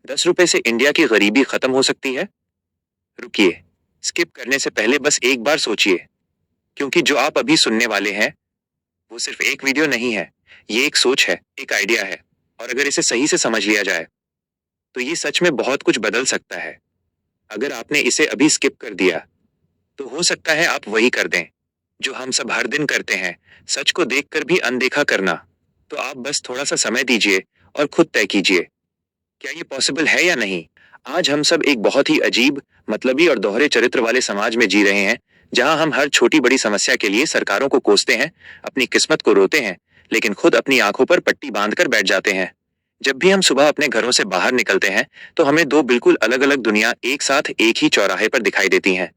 10 रुपए से इंडिया की गरीबी खत्म हो सकती है? रुकिए, स्किप करने से पहले बस एक बार सोचिए, क्योंकि जो आप अभी सुनने वाले हैं वो सिर्फ एक वीडियो नहीं है। ये एक सोच है, एक आइडिया है, और अगर इसे सही से समझ लिया जाए तो ये सच में बहुत कुछ बदल सकता है। अगर आपने इसे अभी स्किप कर दिया तो हो सकता है आप वही कर दें जो हम सब हर दिन करते हैं, सच को देखकर भी अनदेखा करना। तो आप बस थोड़ा सा समय दीजिए और खुद तय कीजिए, क्या ये पॉसिबल है या नहीं। आज हम सब एक बहुत ही अजीब, मतलबी और दोहरे चरित्र वाले समाज में जी रहे हैं, जहां हम हर छोटी बड़ी समस्या के लिए सरकारों को कोसते हैं, अपनी किस्मत को रोते हैं, लेकिन खुद अपनी आंखों पर पट्टी बांधकर बैठ जाते हैं। जब भी हम सुबह अपने घरों से बाहर निकलते हैं तो हमें दो बिल्कुल अलग अलग दुनिया एक साथ एक ही चौराहे पर दिखाई देती हैं।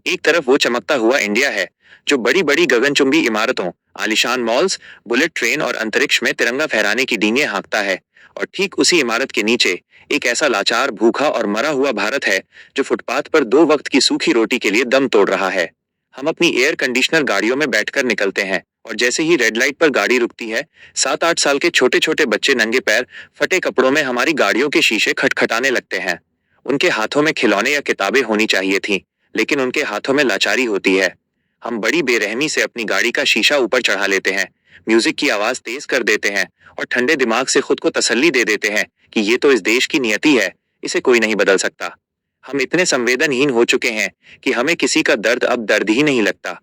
एक तरफ वो चमकता हुआ इंडिया है, जो बड़ी बड़ी गगनचुंबी इमारतों, आलीशान मॉल्स, बुलेट ट्रेन और अंतरिक्ष में तिरंगा फहराने की डींगे हाँकता है। और ठीक उसी इमारत के नीचे एक ऐसा लाचार, भूखा और मरा हुआ भारत है, जो फुटपाथ पर 2 वक्त की सूखी रोटी के लिए दम तोड़ रहा है। हम अपनी एयर कंडीशनर गाड़ियों में बैठकर निकलते हैं, और जैसे ही रेड लाइट पर गाड़ी रुकती है, 7-8 साल के छोटे छोटे बच्चे नंगे पैर, फटे कपड़ों में हमारी गाड़ियों के शीशे खटखटाने लगते हैं। उनके हाथों में खिलौने या किताबें होनी चाहिए थी, लेकिन उनके हाथों में लाचारी होती है। हम बड़ी बेरहमी से अपनी गाड़ी का शीशा ऊपर चढ़ा लेते हैं, म्यूजिक की आवाज तेज कर देते हैं, और ठंडे दिमाग से खुद को तसल्ली दे देते हैं कि ये तो इस देश की नियति है, इसे कोई नहीं बदल सकता। हम इतने संवेदनहीन हो चुके हैं कि हमें किसी का दर्द अब दर्द ही नहीं लगता।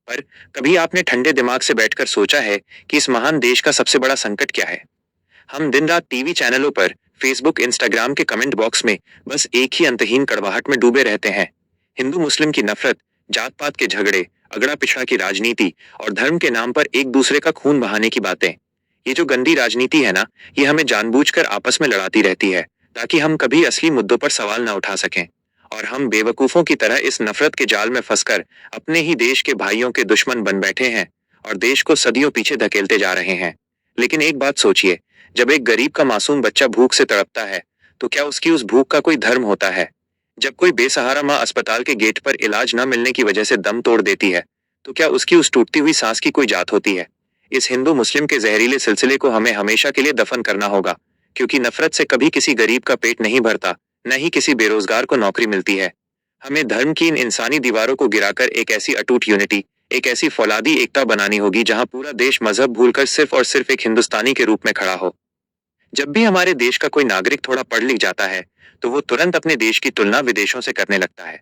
पर कभी आपने ठंडे दिमाग से बैठकर सोचा है कि इस महान देश का सबसे बड़ा संकट क्या है? हम दिन रात टीवी चैनलों पर, फेसबुक, इंस्टाग्राम के कमेंट बॉक्स में बस एक ही अंतहीन कड़वाहट में डूबे रहते हैं। हिंदू मुस्लिम की नफरत, जात पात के झगड़े, अगड़ा पिछड़ा की राजनीति, और धर्म के नाम पर एक दूसरे का खून बहाने की बातें। ये जो गंदी राजनीति है ना, ये हमें जानबूझकर आपस में लड़ाती रहती है, ताकि हम कभी असली मुद्दों पर सवाल ना उठा सकें। और हम बेवकूफों की तरह इस नफरत के जाल में फंसकर अपने ही देश के भाइयों के दुश्मन बन बैठे हैं, और देश को सदियों पीछे धकेलते जा रहे हैं। लेकिन एक बात सोचिए, जब एक गरीब का मासूम बच्चा भूख से तड़पता है, तो क्या उसकी उस भूख का कोई धर्म होता है? जब कोई बेसहारा माँ अस्पताल के गेट पर इलाज न मिलने की वजह से दम तोड़ देती है, तो क्या उसकी उस टूटती हुई सांस की कोई जात होती है? इस हिंदू मुस्लिम के जहरीले सिलसिले को हमें हमेशा के लिए दफन करना होगा, क्योंकि नफरत से कभी किसी गरीब का पेट नहीं भरता, न ही किसी बेरोजगार को नौकरी मिलती है। हमें धर्म की इन इंसानी दीवारों को गिराकर एक ऐसी अटूट यूनिटी, एक ऐसी फौलादी एकता बनानी होगी, जहां पूरा देश मजहब भूलकर सिर्फ और सिर्फ एक हिंदुस्तानी के रूप में खड़ा हो। जब भी हमारे देश का कोई नागरिक थोड़ा पढ़ लिख जाता है, तो वो तुरंत अपने देश की तुलना विदेशों से करने लगता है।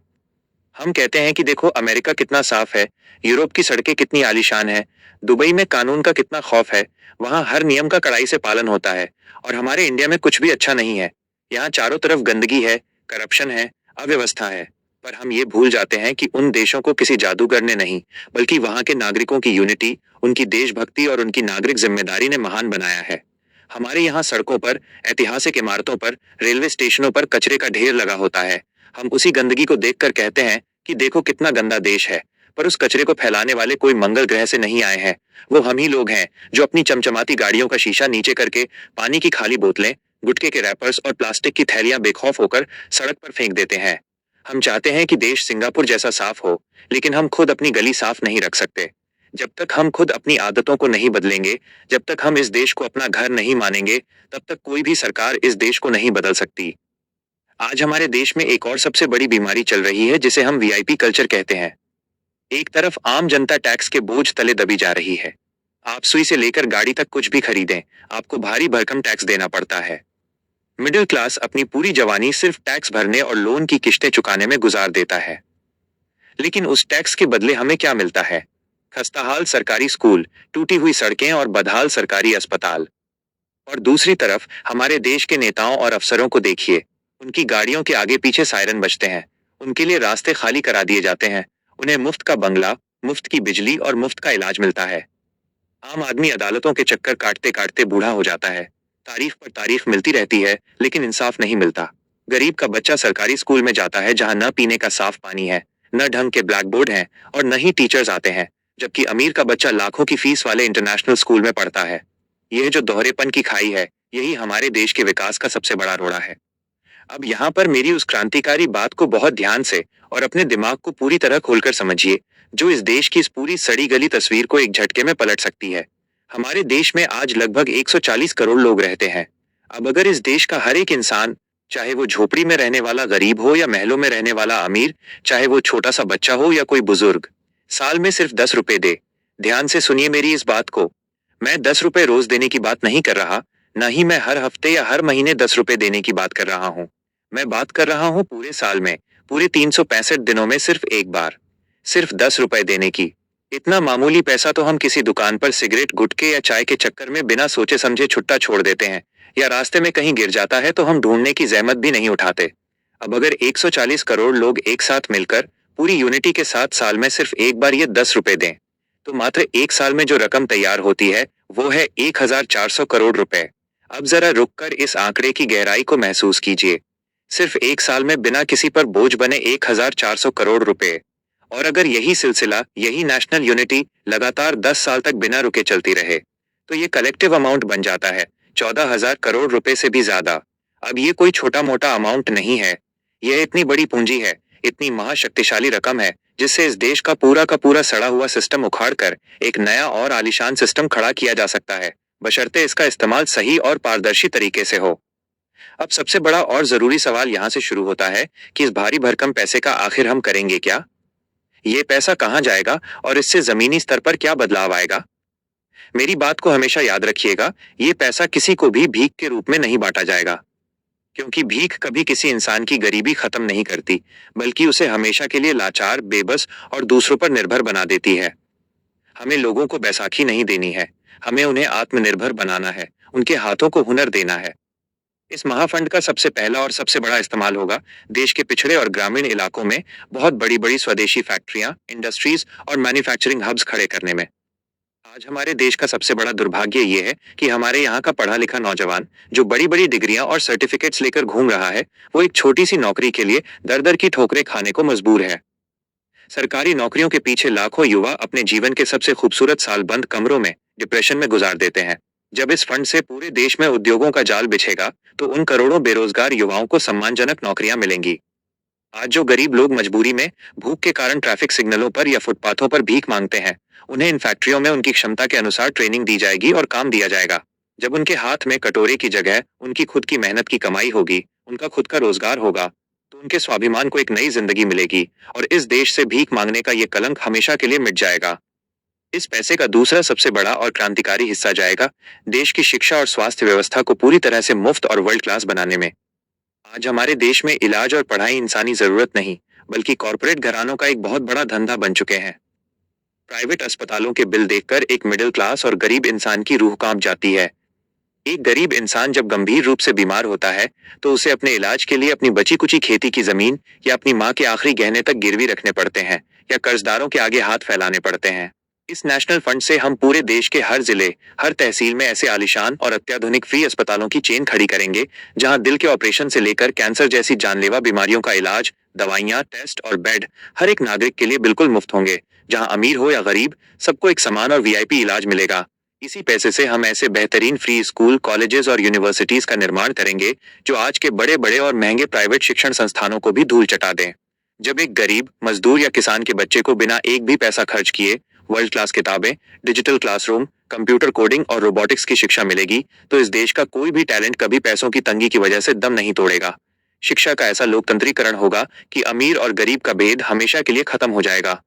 हम कहते हैं कि देखो अमेरिका कितना साफ है, यूरोप की सड़कें कितनी आलीशान है, दुबई में कानून का कितना खौफ है, वहां हर नियम का कड़ाई से पालन होता है, और हमारे इंडिया में कुछ भी अच्छा नहीं है। यहाँ चारों तरफ गंदगी है, करप्शन है, अव्यवस्था है। पर हम ये भूल जाते हैं कि उन देशों को किसी जादूगर ने नहीं, बल्कि वहां के नागरिकों की यूनिटी, उनकी देशभक्ति और उनकी नागरिक जिम्मेदारी ने महान बनाया है। हमारे यहाँ सड़कों पर, ऐतिहासिक इमारतों पर, रेलवे स्टेशनों पर कचरे का ढेर लगा होता है। हम उसी गंदगी को देखकर कहते हैं कि देखो कितना गंदा देश है, पर उस कचरे को फैलाने वाले कोई मंगल ग्रह से नहीं आए हैं। वो हम ही लोग हैं, जो अपनी चमचमाती गाड़ियों का शीशा नीचे करके पानी की खाली बोतलें, गुटखे के रैपर्स और प्लास्टिक की थैलियां बेखौफ होकर सड़क पर फेंक देते हैं। हम चाहते हैं कि देश सिंगापुर जैसा साफ हो, लेकिन हम खुद अपनी गली साफ नहीं रख सकते। जब तक हम खुद अपनी आदतों को नहीं बदलेंगे, जब तक हम इस देश को अपना घर नहीं मानेंगे, तब तक कोई भी सरकार इस देश को नहीं बदल सकती। आज हमारे देश में एक और सबसे बड़ी बीमारी चल रही है, जिसे हम वीआईपी कल्चर कहते हैं। एक तरफ आम जनता टैक्स के बोझ तले दबी जा रही है। आप सुई से लेकर गाड़ी तक कुछ भी खरीदें, आपको भारी भरकम टैक्स देना पड़ता है। मिडिल क्लास अपनी पूरी जवानी सिर्फ टैक्स भरने और लोन की किश्तें चुकाने में गुजार देता है। लेकिन उस टैक्स के बदले हमें क्या मिलता है? खस्ताहाल सरकारी स्कूल, टूटी हुई सड़कें और बदहाल सरकारी अस्पताल। और दूसरी तरफ हमारे देश के नेताओं और अफसरों को देखिए, उनकी गाड़ियों के आगे पीछे सायरन बजते हैं, उनके लिए रास्ते खाली करा दिए जाते हैं, उन्हें मुफ्त का बंगला, मुफ्त की बिजली और मुफ्त का इलाज मिलता है। आम आदमी अदालतों के चक्कर काटते काटते बूढ़ा हो जाता है। तारीख पर तारीख मिलती रहती है, लेकिन इंसाफ नहीं मिलता। गरीब का बच्चा सरकारी स्कूल में जाता है, जहां न पीने का साफ पानी है, न ढंग के ब्लैक बोर्ड हैं, और न ही टीचर्स आते हैं, जबकि अमीर का बच्चा लाखों की फीस वाले इंटरनेशनल स्कूल में पढ़ता है। यह जो दोहरेपन की खाई है, यही हमारे देश के विकास का सबसे बड़ा रोड़ा है। अब यहाँ पर मेरी उस क्रांतिकारी बात को बहुत ध्यान से और अपने दिमाग को पूरी तरह खोलकर समझिए, जो इस देश की इस पूरी सड़ी गली तस्वीर को एक झटके में पलट सकती है। हमारे देश में आज लगभग 140 करोड़ लोग रहते हैं। अब अगर इस देश का हर एक इंसान, चाहे वो झोपड़ी में रहने वाला गरीब हो या महलों में रहने वाला अमीर, चाहे वो छोटा सा बच्चा हो या कोई बुजुर्ग, साल में सिर्फ 10 रुपए दे। ध्यान से सुनिए मेरी इस बात को। मैं 10 रुपए रोज देने की बात नहीं कर रहा, न ही मैं हर हफ्ते या हर महीने 10 रुपए देने की बात कर रहा हूँ। मैं बात कर रहा हूँ पूरे साल में, पूरे 365 दिनों में सिर्फ एक बार, सिर्फ 10 रुपए देने की। इतना मामूली पैसा तो हम किसी दुकान पर सिगरेट, गुटखे या चाय के चक्कर में बिना सोचे समझे छुट्टा छोड़ देते हैं, या रास्ते में कहीं गिर जाता है तो हम ढूंढने की जहमत भी नहीं उठाते। अब अगर 140 करोड़ लोग एक साथ मिलकर पूरी यूनिटी के साथ साल में सिर्फ एक बार ये 10 रुपए दें, तो मात्र एक साल में जो रकम तैयार होती है वो है 1400 करोड़ रुपए। अब जरा रुककर इस आंकड़े की गहराई को महसूस कीजिए। सिर्फ एक साल में बिना किसी पर बोझ बने 1400 करोड़ रुपए। और अगर यही सिलसिला, यही नेशनल यूनिटी लगातार 10 साल तक बिना रुके चलती रहे, तो ये कलेक्टिव अमाउंट बन जाता है 14,000 करोड़ रुपए से भी ज्यादा। अब ये कोई छोटा मोटा अमाउंट नहीं है, यह इतनी बड़ी पूंजी है, इतनी महाशक्तिशाली रकम है, जिससे इस देश का पूरा सड़ा हुआ सिस्टम उखाड़कर एक नया और आलीशान सिस्टम खड़ा किया जा सकता है, बशर्ते इसका इस्तेमाल सही और पारदर्शी तरीके से हो। अब सबसे बड़ा और जरूरी सवाल यहाँ से शुरू होता है कि इस भारी भरकम पैसे का आखिर हम करेंगे क्या? ये पैसा कहाँ जाएगा और इससे जमीनी स्तर पर क्या बदलाव आएगा? मेरी बात को हमेशा याद रखिएगा, ये पैसा किसी को भी भीख के रूप में नहीं बांटा जाएगा, क्योंकि भीख कभी किसी इंसान की गरीबी खत्म नहीं करती, बल्कि उसे हमेशा के लिए लाचार, बेबस और दूसरों पर निर्भर बना देती है। हमें लोगों को बैसाखी नहीं देनी है, हमें उन्हें आत्मनिर्भर बनाना है, उनके हाथों को हुनर देना है। इस महाफंड का सबसे पहला और सबसे बड़ा इस्तेमाल होगा देश के पिछड़े और ग्रामीण इलाकों में बहुत बड़ी बड़ी स्वदेशी फैक्ट्रियां, इंडस्ट्रीज और मैन्युफैक्चरिंग हब्स खड़े करने में। आज हमारे देश का सबसे बड़ा दुर्भाग्य ये है कि हमारे यहाँ का पढ़ा लिखा नौजवान जो बड़ी बड़ी डिग्रियां और सर्टिफिकेट्स लेकर घूम रहा है, वो एक छोटी सी नौकरी के लिए दर दर की ठोकरें खाने को मजबूर है। सरकारी नौकरियों के पीछे लाखों युवा अपने जीवन के सबसे खूबसूरत साल बंद कमरों में, डिप्रेशन में गुजार देते हैं। जब इस फंड से पूरे देश में उद्योगों का जाल बिछेगा, तो उन करोड़ों बेरोजगार युवाओं को सम्मानजनक नौकरियां मिलेंगी। आज जो गरीब लोग मजबूरी में, भूख के कारण ट्रैफिक सिग्नलों पर या फुटपाथों पर भीख मांगते हैं, उन्हें इन फैक्ट्रियों में उनकी क्षमता के अनुसार ट्रेनिंग दी जाएगी और काम दिया जाएगा। जब उनके हाथ में कटोरे की जगह उनकी खुद की मेहनत की कमाई होगी, उनका खुद का रोजगार होगा, तो उनके स्वाभिमान को एक नई जिंदगी मिलेगी और इस देश से भीख मांगने का ये कलंक हमेशा के लिए मिट जाएगा। इस पैसे का दूसरा सबसे बड़ा और क्रांतिकारी हिस्सा जाएगा देश की शिक्षा और स्वास्थ्य व्यवस्था को पूरी तरह से मुफ्त और वर्ल्ड क्लास बनाने में। आज हमारे देश में इलाज और पढ़ाई इंसानी जरूरत नहीं, बल्कि कॉरपोरेट घरानों का एक बहुत बड़ा धंधा बन चुके हैं। प्राइवेट अस्पतालों के बिल देखकर एक मिडिल क्लास और गरीब इंसान की रूह कांप जाती है। एक गरीब इंसान जब गंभीर रूप से बीमार होता है, तो उसे अपने इलाज के लिए अपनी बची कुची खेती की जमीन या अपनी माँ के आखिरी गहने तक गिरवी रखने पड़ते हैं, या कर्जदारों के आगे हाथ फैलाने पड़ते हैं। इस नेशनल फंड से हम पूरे देश के हर जिले, हर तहसील में ऐसे आलीशान और अत्याधुनिक फ्री अस्पतालों की चेन खड़ी करेंगे, जहां दिल के ऑपरेशन से लेकर कैंसर जैसी जानलेवा बीमारियों का इलाज, दवाइयां, टेस्ट और बेड हर एक नागरिक के लिए बिल्कुल मुफ्त होंगे। जहां अमीर हो या गरीब, सबको एक समान और वीआईपी इलाज मिलेगा। इसी पैसे से हम ऐसे बेहतरीन फ्री स्कूल, कॉलेजेस और यूनिवर्सिटीज का निर्माण करेंगे जो आज के बड़े बड़े और महंगे प्राइवेट शिक्षण संस्थानों को भी धूल चटा दें। जब एक गरीब, मजदूर या किसान के बच्चे को बिना एक भी पैसा खर्च किए वर्ल्ड क्लास किताबें, डिजिटल क्लासरूम, कंप्यूटर कोडिंग और रोबोटिक्स की शिक्षा मिलेगी, तो इस देश का कोई भी टैलेंट कभी पैसों की तंगी की वजह से दम नहीं तोड़ेगा। शिक्षा का ऐसा लोकतंत्रीकरण होगा कि अमीर और गरीब का भेद हमेशा के लिए खत्म हो जाएगा।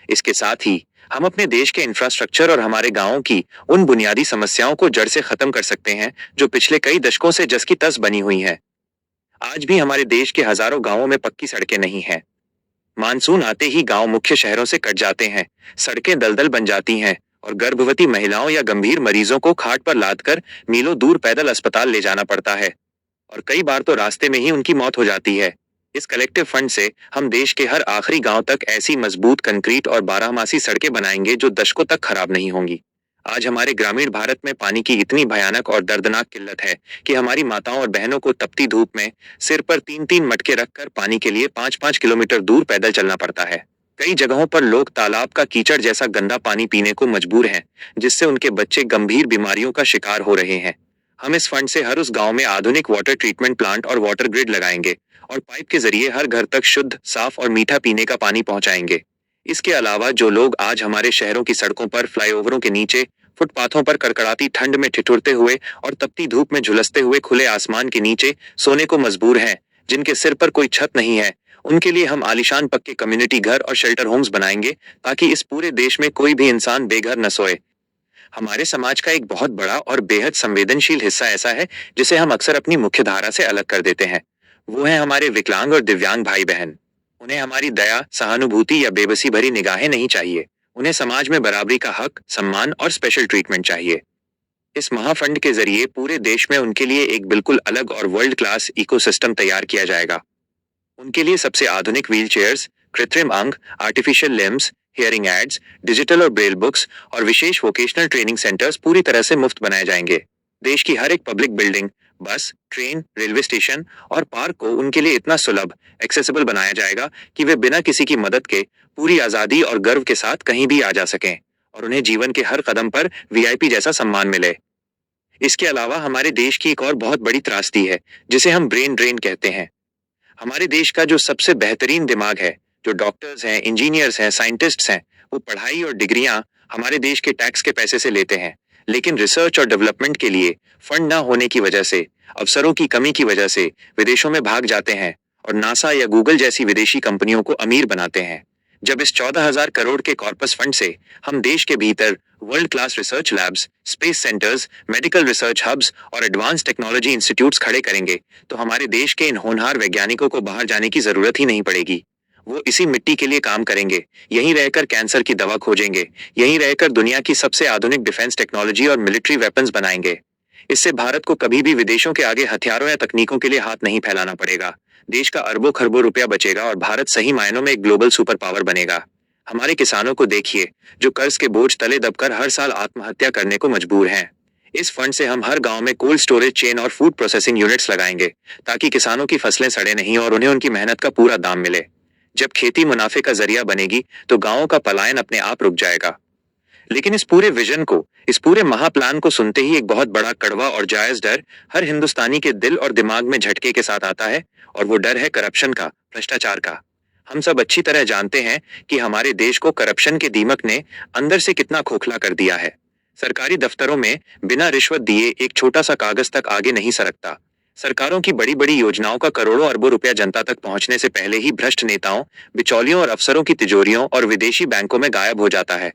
इसके साथ ही हम अपने देश के इंफ्रास्ट्रक्चर और हमारे गांवों की उन बुनियादी समस्याओं को जड़ से खत्म कर सकते हैं जो पिछले कई दशकों से जस की तस बनी हुई हैं। आज भी हमारे देश के हजारों गांवों में पक्की सड़कें नहीं हैं। मानसून आते ही गांव मुख्य शहरों से कट जाते हैं, सड़कें दलदल बन जाती हैं और गर्भवती महिलाओं या गंभीर मरीजों को खाट पर लादकर मीलों दूर पैदल अस्पताल ले जाना पड़ता है, और कई बार तो रास्ते में ही उनकी मौत हो जाती है। इस कलेक्टिव फंड से हम देश के हर आखिरी गांव तक ऐसी मजबूत कंक्रीट और बारहमासी सड़कें बनाएंगे जो दशकों तक खराब नहीं होंगी। आज हमारे ग्रामीण भारत में पानी की इतनी भयानक और दर्दनाक किल्लत है कि हमारी माताओं और बहनों को तपती धूप में सिर पर 3-3 मटके रखकर पानी के लिए 5-5 किलोमीटर दूर पैदल चलना पड़ता है। कई जगहों पर लोग तालाब का कीचड़ जैसा गंदा पानी पीने को मजबूर हैं, जिससे उनके बच्चे गंभीर बीमारियों का शिकार हो रहे हैं। हम इस फंड से हर उस गांव में आधुनिक वाटर ट्रीटमेंट प्लांट और वाटर ग्रिड लगाएंगे और पाइप के जरिए हर घर तक शुद्ध, साफ और मीठा पीने का पानी पहुंचाएंगे। इसके अलावा जो लोग आज हमारे शहरों की सड़कों पर, फ्लाईओवरों के नीचे, फुटपाथों पर कड़कड़ाती ठंड में ठिठुरते हुए और तपती धूप में झुलसते हुए खुले आसमान के नीचे सोने को मजबूर हैं, जिनके सिर पर कोई छत नहीं है, उनके लिए हम आलीशान पक्के कम्युनिटी घर और शेल्टर होम्स बनाएंगे ताकि इस पूरे देश में कोई भी इंसान बेघर न सोए। हमारे समाज का एक बहुत बड़ा और बेहद संवेदनशील हिस्सा ऐसा है जिसे हम अक्सर अपनी मुख्य धारा से अलग कर देते हैं। वो है हमारे विकलांग और दिव्यांग भाई बहन। उन्हें हमारी दया, सहानुभूति या बेबसी भरी निगाहें नहीं चाहिए। उन्हें समाज में बराबरी का हक, सम्मान और स्पेशल ट्रीटमेंट चाहिए। इस महाफंड के जरिए पूरे देश में उनके लिए एक बिल्कुल अलग और वर्ल्ड क्लास इकोसिस्टम तैयार किया जाएगा। उनके लिए सबसे आधुनिक व्हीलचेयर्स, कृत्रिम अंग, artificial limbs, hearing aids, digital और ब्रेल बुक्स और विशेष वोकेशनल ट्रेनिंग सेंटर्स पूरी तरह से मुफ्त बनाए जाएंगे। देश की हर एक पब्लिक बिल्डिंग, बस, ट्रेन, रेलवे स्टेशन और पार्क को उनके लिए इतना सुलभ, एक्सेसिबल बनाया जाएगा कि वे बिना किसी की मदद के पूरी आजादी और गर्व के साथ कहीं भी आ जा सकें और उन्हें जीवन के हर कदम पर वीआईपी जैसा सम्मान मिले। इसके अलावा हमारे देश की एक और बहुत बड़ी त्रासदी है जिसे हम ब्रेन ड्रेन कहते हैं। हमारे देश का जो सबसे बेहतरीन दिमाग है, जो डॉक्टर्स हैं, इंजीनियर्स हैं, साइंटिस्ट्स हैं, वो पढ़ाई और डिग्रियां हमारे देश के टैक्स के पैसे से लेते हैं, लेकिन रिसर्च और डेवलपमेंट के लिए फंड ना होने की वजह से, अवसरों की कमी की वजह से विदेशों में भाग जाते हैं और नासा या गूगल जैसी विदेशी कंपनियों को अमीर बनाते हैं। जब इस 14,000 करोड़ के कॉर्पस फंड से हम देश के भीतर world class research labs, space centres, medical research hubs और एडवांस टेक्नोलॉजी इंस्टीट्यूट्स खड़े करेंगे तो हमारे देश के इन होनहार वैज्ञानिकों को बाहर जाने की जरूरत ही नहीं पड़ेगी। वो इसी मिट्टी के लिए काम करेंगे, यहीं रहकर कैंसर की दवा खोजेंगे, यहीं रहकर दुनिया की सबसे आधुनिक डिफेंस टेक्नोलॉजी और मिलिट्री वेपन्स बनाएंगे। इससे भारत को कभी भी विदेशों के आगे हथियारों या तकनीकों के लिए हाथ नहीं फैलाना पड़ेगा। देश का अरबों खरबों रुपया बचेगा और भारत सही मायनों में एक ग्लोबल सुपर पावर बनेगा। हमारे किसानों को देखिए, जो कर्ज के बोझ तले दबकर हर साल आत्महत्या करने को मजबूर हैं। इस फंड से हम हर गांव में कोल्ड स्टोरेज चेन और फूड प्रोसेसिंग यूनिट्स लगाएंगे ताकि किसानों की फसलें सड़े नहीं और उन्हें उनकी मेहनत का पूरा दाम मिले। जब खेती मुनाफे का जरिया बनेगी तो गांवों का पलायन अपने आप रुक जाएगा। लेकिन इस पूरे विजन को, इस पूरे महाप्लान को सुनते ही एक बहुत बड़ा कड़वा और जायज डर हर हिंदुस्तानी के दिल और दिमाग में झटके के साथ आता है और वो डर है करप्शन का, भ्रष्टाचार का। हम सब अच्छी तरह जानते हैं कि हमारे देश को करप्शन के दीमक ने अंदर से कितना खोखला कर दिया है। सरकारी दफ्तरों में बिना रिश्वत दिए एक छोटा सा कागज तक आगे नहीं सरकता। सरकारों की बड़ी बड़ी योजनाओं का करोड़ों अरबों रुपया जनता तक पहुंचने से पहले ही भ्रष्ट नेताओं, बिचौलियों और अफसरों की तिजोरियों और विदेशी बैंकों में गायब हो जाता है।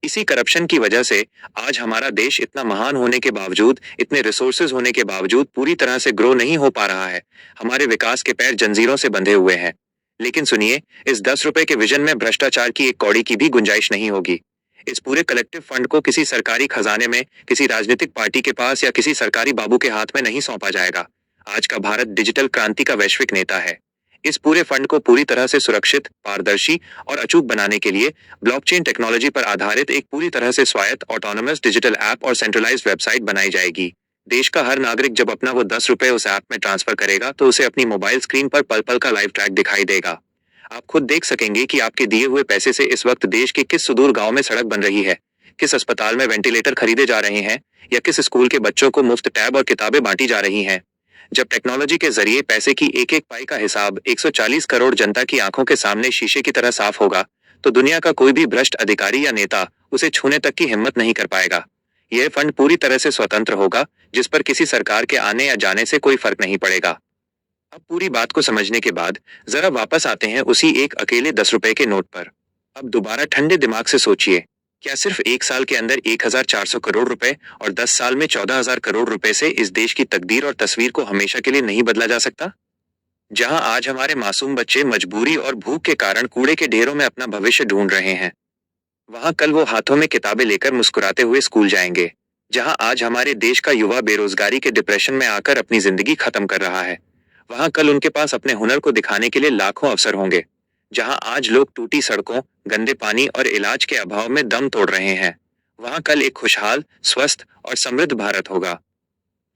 इसी करप्शन की वजह से आज हमारा देश इतना महान होने के बावजूद, इतने रिसोर्सेज होने के बावजूद पूरी तरह से ग्रो नहीं हो पा रहा है। हमारे विकास के पैर जंजीरों से बंधे हुए हैं। लेकिन सुनिए, इस 10 रुपए के विजन में भ्रष्टाचार की एक कौड़ी की भी गुंजाइश नहीं होगी। इस पूरे कलेक्टिव फंड को किसी सरकारी खजाने में, किसी राजनीतिक पार्टी के पास या किसी सरकारी बाबू के हाथ में नहीं सौंपा जाएगा। आज का भारत डिजिटल क्रांति का वैश्विक नेता है। इस पूरे फंड को पूरी तरह से सुरक्षित, पारदर्शी और अचूक बनाने के लिए ब्लॉकचेन टेक्नोलॉजी पर आधारित एक पूरी तरह से स्वायत्त ऑटोनोमस डिजिटल ऐप और सेंट्रलाइज्ड वेबसाइट बनाई जाएगी। देश का हर नागरिक जब अपना वो 10 रुपए उस ऐप में ट्रांसफर करेगा तो उसे अपनी मोबाइल स्क्रीन पर पल पल का लाइव ट्रैक दिखाई देगा। आप खुद देख सकेंगे कि आपके दिए हुए पैसे से इस वक्त देश के किस सुदूर गांव में सड़क बन रही है, किस अस्पताल में वेंटिलेटर खरीदे जा रहे हैं या किस स्कूल के बच्चों को मुफ्त टैब और किताबें बांटी जा रही हैं। जब टेक्नोलॉजी के जरिए पैसे की एक एक पाई का हिसाब 140 करोड़ जनता की आंखों के सामने शीशे की तरह साफ होगा तो दुनिया का कोई भी भ्रष्ट अधिकारी या नेता उसे छूने तक की हिम्मत नहीं कर पाएगा। यह फंड पूरी तरह से स्वतंत्र होगा, जिस पर किसी सरकार के आने या जाने से कोई फर्क नहीं पड़ेगा। अब पूरी बात को समझने के बाद जरा वापस आते हैं उसी एक अकेले 10 रुपए के नोट पर। अब दोबारा ठंडे दिमाग से सोचिए, क्या सिर्फ एक साल के अंदर 1,400 करोड़ रुपए और 10 साल में 14,000 करोड़ रुपए से इस देश की तकदीर और तस्वीर को हमेशा के लिए नहीं बदला जा सकता? जहां आज हमारे मासूम बच्चे मजबूरी और भूख के कारण कूड़े के ढेरों में अपना भविष्य ढूंढ रहे हैं, वहां कल वो हाथों में किताबें लेकर मुस्कुराते हुए स्कूल जाएंगे। जहां आज हमारे देश का युवा बेरोजगारी के डिप्रेशन में आकर अपनी जिंदगी खत्म कर रहा है, वहां कल उनके पास अपने हुनर को दिखाने के लिए लाखों अवसर होंगे। जहां आज लोग टूटी सड़कों, गंदे पानी और इलाज के अभाव में दम तोड़ रहे हैं, वहां कल एक खुशहाल, स्वस्थ और समृद्ध भारत होगा।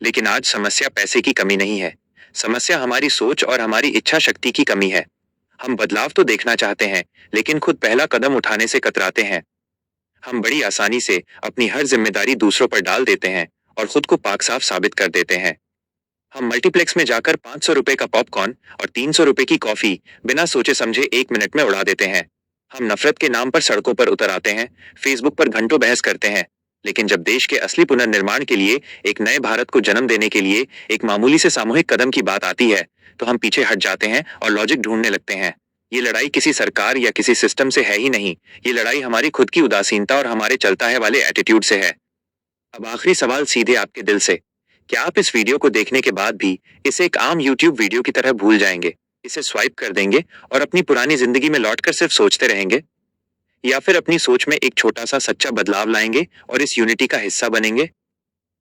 लेकिन आज समस्या पैसे की कमी नहीं है, समस्या हमारी सोच और हमारी इच्छा शक्ति की कमी है। हम बदलाव तो देखना चाहते हैं, लेकिन खुद पहला कदम उठाने से कतराते हैं। हम बड़ी आसानी से अपनी हर जिम्मेदारी दूसरों पर डाल देते हैं और खुद को पाक साफ साबित कर देते हैं। हम मल्टीप्लेक्स में जाकर 500 रुपए का पॉपकॉर्न और 300 रुपए की कॉफी बिना सोचे समझे 1 मिनट में उड़ा देते हैं। हम नफरत के नाम पर सड़कों पर उतर आते हैं, फेसबुक पर घंटों बहस करते हैं, लेकिन जब देश के असली पुनर्निर्माण के लिए, एक नए भारत को जन्म देने के लिए एक मामूली से सामूहिक कदम की बात आती है, तो हम पीछे हट जाते हैं और लॉजिक ढूंढने लगते हैं। ये लड़ाई किसी सरकार या किसी सिस्टम से है ही नहीं, ये लड़ाई हमारी खुद की उदासीनता और हमारे चलता है वाले एटीट्यूड से है। अब आखिरी सवाल सीधे आपके दिल से, क्या आप इस वीडियो को देखने के बाद भी इसे एक आम यूट्यूब वीडियो की तरह भूल जाएंगे, इसे स्वाइप कर देंगे और अपनी पुरानी जिंदगी में लौटकर सिर्फ सोचते रहेंगे? या फिर अपनी सोच में एक छोटा सा सच्चा बदलाव लाएंगे और इस यूनिटी का हिस्सा बनेंगे?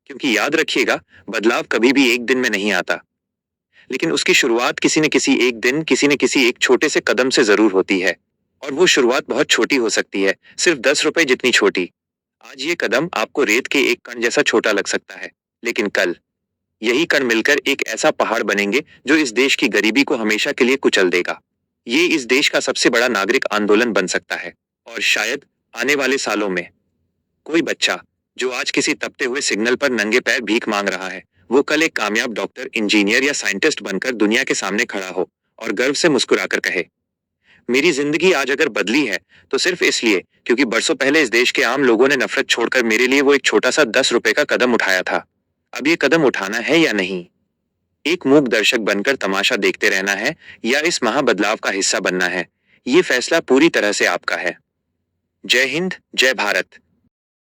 क्योंकि याद रखिएगा, बदलाव कभी भी एक दिन में नहीं आता, लेकिन उसकी शुरुआत किसी न किसी एक दिन, किसी न किसी एक छोटे से कदम से जरूर होती है। और वो शुरुआत बहुत छोटी हो सकती है, सिर्फ 10 रुपए जितनी छोटी। आज ये कदम आपको रेत के एक कण जैसा छोटा लग सकता है, लेकिन कल यही कण मिलकर एक ऐसा पहाड़ बनेंगे जो इस देश की गरीबी को हमेशा के लिए कुचल देगा। ये इस देश का सबसे बड़ा नागरिक आंदोलन बन सकता है। और शायद आने वाले सालों में कोई बच्चा जो आज किसी तपते हुए सिग्नल पर नंगे पैर भीख मांग रहा है, वो कल एक कामयाब डॉक्टर, इंजीनियर या साइंटिस्ट बनकर दुनिया के सामने खड़ा हो और गर्व से मुस्कुराकर कहे, मेरी जिंदगी आज अगर बदली है तो सिर्फ इसलिए क्योंकि बरसों पहले इस देश के आम लोगों ने नफरत छोड़कर मेरे लिए वो एक छोटा सा 10 रुपए का कदम उठाया था। अब ये कदम उठाना है या नहीं? एक मूक दर्शक बनकर तमाशा देखते रहना है या इस महाबदलाव का हिस्सा बनना है, ये फैसला पूरी तरह से आपका है। जय हिंद, जय भारत।